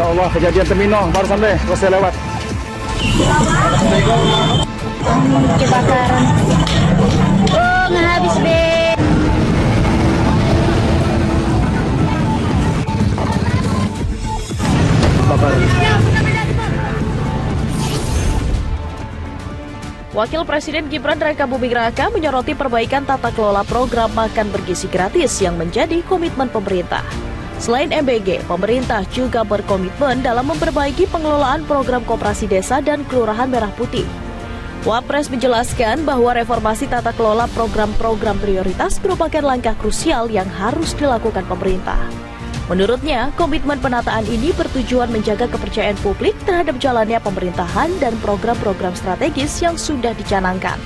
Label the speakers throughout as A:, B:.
A: Allah, kejadian Temino baru sampai, selesai lewat.
B: Kebakaran. Oh, nggak habis deh.
C: Wakil Presiden Gibran Rakabuming Raka menyoroti perbaikan tata kelola program makan bergizi gratis yang menjadi komitmen pemerintah. Selain MBG, pemerintah juga berkomitmen dalam memperbaiki pengelolaan program koperasi desa dan kelurahan Merah Putih. Wapres menjelaskan bahwa reformasi tata kelola program-program prioritas merupakan langkah krusial yang harus dilakukan pemerintah. Menurutnya, komitmen penataan ini bertujuan menjaga kepercayaan publik terhadap jalannya pemerintahan dan program-program strategis yang sudah dicanangkan.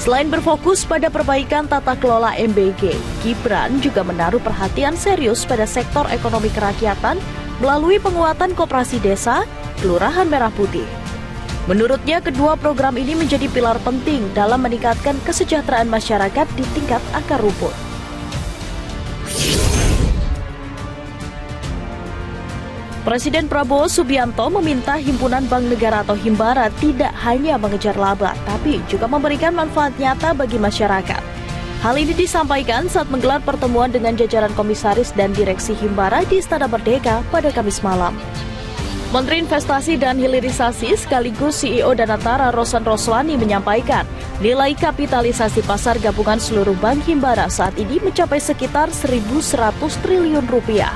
C: Selain berfokus pada perbaikan tata kelola MBG, Gibran juga menaruh perhatian serius pada sektor ekonomi kerakyatan melalui penguatan koperasi desa, kelurahan Merah Putih. Menurutnya, kedua program ini menjadi pilar penting dalam meningkatkan kesejahteraan masyarakat di tingkat akar rumput. Presiden Prabowo Subianto meminta Himpunan Bank Negara atau Himbara tidak hanya mengejar laba, tapi juga memberikan manfaat nyata bagi masyarakat. Hal ini disampaikan saat menggelar pertemuan dengan jajaran komisaris dan direksi Himbara di Istana Merdeka pada Kamis malam. Menteri Investasi dan Hilirisasi sekaligus CEO Danantara Rosan Roswani menyampaikan, nilai kapitalisasi pasar gabungan seluruh bank Himbara saat ini mencapai sekitar 1.100 triliun rupiah.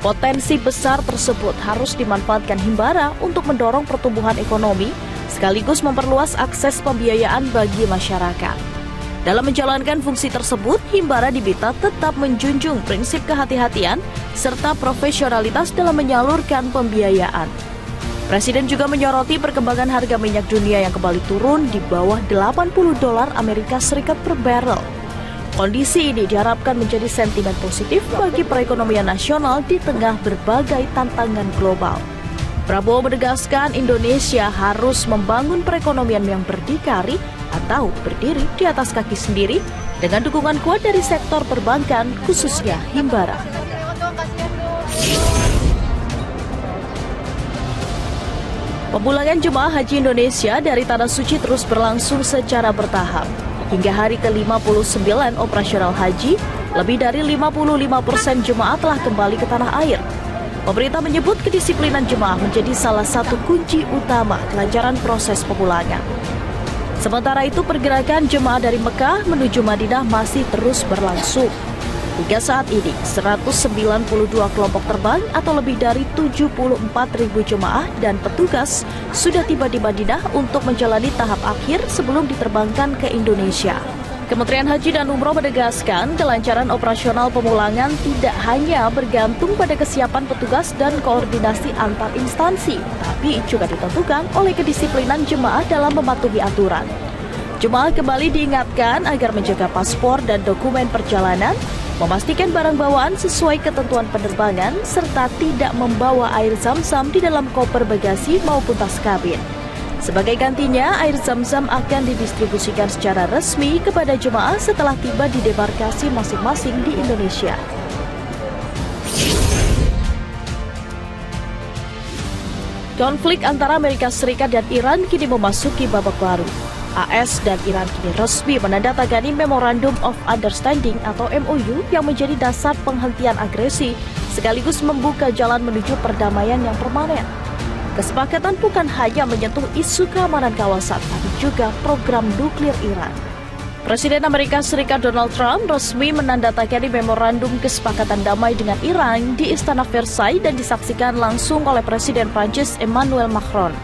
C: Potensi besar tersebut harus dimanfaatkan Himbara untuk mendorong pertumbuhan ekonomi, sekaligus memperluas akses pembiayaan bagi masyarakat. Dalam menjalankan fungsi tersebut, Himbara diminta tetap menjunjung prinsip kehati-hatian serta profesionalitas dalam menyalurkan pembiayaan. Presiden juga menyoroti perkembangan harga minyak dunia yang kembali turun di bawah $80 Amerika Serikat per barrel. Kondisi ini diharapkan menjadi sentimen positif bagi perekonomian nasional di tengah berbagai tantangan global. Prabowo menegaskan Indonesia harus membangun perekonomian yang berdikari atau berdiri di atas kaki sendiri dengan dukungan kuat dari sektor perbankan, khususnya Himbara. Pemulangan jemaah haji Indonesia dari Tanah Suci terus berlangsung secara bertahap. Hingga hari ke-59 operasional haji, lebih dari 55% jemaah telah kembali ke tanah air. Pemerintah menyebut kedisiplinan jemaah menjadi salah satu kunci utama kelancaran proses pemulangan. Sementara itu, pergerakan jemaah dari Mekah menuju Madinah masih terus berlangsung. Hingga saat ini, 192 kelompok terbang atau lebih dari 74.000 jemaah dan petugas sudah tiba di Madinah untuk menjalani tahap akhir sebelum diterbangkan ke Indonesia. Kementerian Haji dan Umroh menegaskan kelancaran operasional pemulangan tidak hanya bergantung pada kesiapan petugas dan koordinasi antar instansi, tapi juga ditentukan oleh kedisiplinan jemaah dalam mematuhi aturan. Jemaah kembali diingatkan agar menjaga paspor dan dokumen perjalanan, memastikan barang bawaan sesuai ketentuan penerbangan, serta tidak membawa air zam-zam di dalam koper bagasi maupun tas kabin. Sebagai gantinya, air zam-zam akan didistribusikan secara resmi kepada jemaah setelah tiba di debarkasi masing-masing di Indonesia. Konflik antara Amerika Serikat dan Iran kini memasuki babak baru. AS dan Iran kini resmi menandatangani Memorandum of Understanding atau MOU yang menjadi dasar penghentian agresi sekaligus membuka jalan menuju perdamaian yang permanen. Kesepakatan bukan hanya menyentuh isu keamanan kawasan, tapi juga program nuklir Iran. Presiden Amerika Serikat Donald Trump resmi menandatangani Memorandum Kesepakatan Damai dengan Iran di Istana Versailles dan disaksikan langsung oleh Presiden Prancis Emmanuel Macron.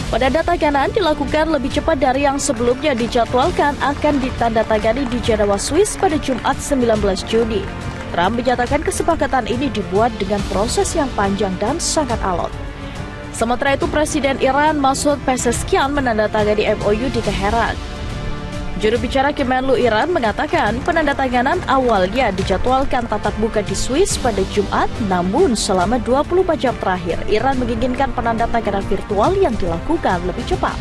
C: Penandatanganan dilakukan lebih cepat dari yang sebelumnya dijadwalkan akan ditandatangani di Jenewa, Swiss pada Jumat 19 Juni. Trump menyatakan kesepakatan ini dibuat dengan proses yang panjang dan sangat alot. Sementara itu, Presiden Iran Masoud Pezeshkian menandatangani MOU di Teheran. Juru bicara Kemenlu Iran mengatakan penandatanganan awalnya dijadwalkan tatap muka di Swiss pada Jumat, namun selama 24 jam terakhir, Iran menginginkan penandatanganan virtual yang dilakukan lebih cepat.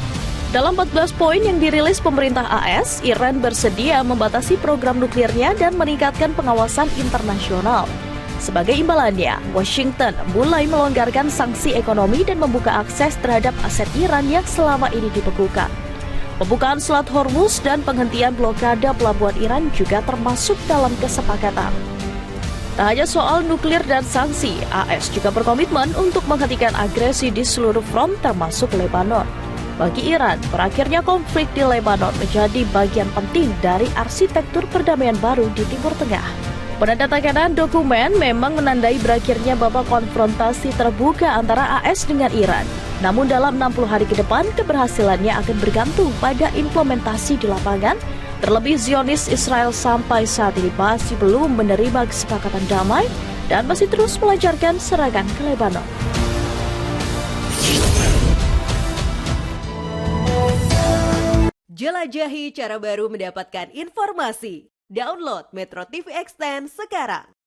C: Dalam 14 poin yang dirilis pemerintah AS, Iran bersedia membatasi program nuklirnya dan meningkatkan pengawasan internasional. Sebagai imbalannya, Washington mulai melonggarkan sanksi ekonomi dan membuka akses terhadap aset Iran yang selama ini dibekukan. Pembukaan Selat Hormuz dan penghentian blokade pelabuhan Iran juga termasuk dalam kesepakatan. Tak hanya soal nuklir dan sanksi, AS juga berkomitmen untuk menghentikan agresi di seluruh front termasuk Lebanon. Bagi Iran, berakhirnya konflik di Lebanon menjadi bagian penting dari arsitektur perdamaian baru di Timur Tengah. Penandatanganan dokumen memang menandai berakhirnya babak konfrontasi terbuka antara AS dengan Iran. Namun dalam 60 hari ke depan, keberhasilannya akan bergantung pada implementasi di lapangan. Terlebih Zionis Israel sampai saat ini masih belum menerima kesepakatan damai dan masih terus melancarkan serangan ke Lebanon.
D: Jelajahi cara baru mendapatkan informasi. Download Metro TV Extend sekarang.